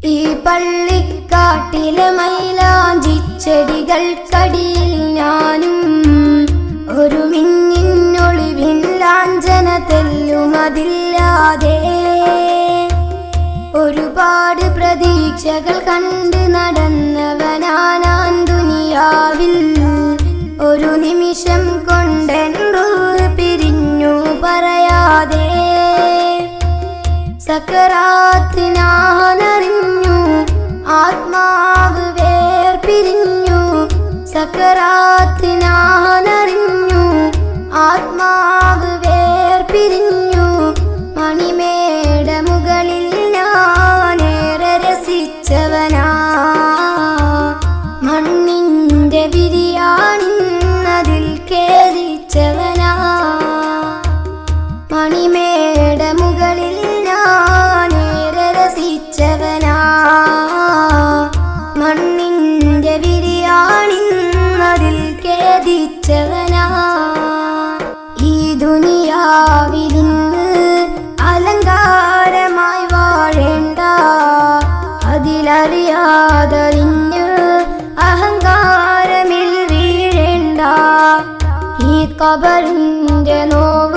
ഈ പള്ളിക്കാട്ടിലെ മൈലാഞ്ചിച്ചെടികൾക്കടിയിൽ ഞാനും ഒരു മിന്നിനൊളിവിൻ ലാഞ്ചന തെല്ലുമതില്ലാതെ ഒരുപാട് പ്രതീക്ഷകൾ കണ്ട് നടന്നവനാനാൻ ദുനിയാവിൽ ഒരു നിമിഷം കൊണ്ടെന്തോ പിരിഞ്ഞു പറയാതെ സക്കറാത്ത് ഞാനറിഞ്ഞു ആത്മാവ് വേർപിരിഞ്ഞു സക്കറാത്ത് ഞാനറിഞ്ഞു ആത്മാവ് വേർപിരിഞ്ഞു മണിമേട മുകളിൽ ഞാനേറെ രസിച്ചവനാ മണ്ണിൻ്റെ ബിരിയാണിന്നതിൽ കേറിച്ചവനാ മണിമേട മുകളിൽ ഞാനേറെ രസിച്ചവനാ മണ്ണിൻ്റെ ബിരിയാണിന്നതിൽ കേറിച്ചവനാ ഈ ദുനിയാവിലിന്ന് അലങ്കാരമായി വാഴേണ്ട അതിലറിയാതറിഞ്ഞ് അഹങ്കാരമിൽ വീഴേണ്ട ഈ ഖബറിൻ്റെ നോവ്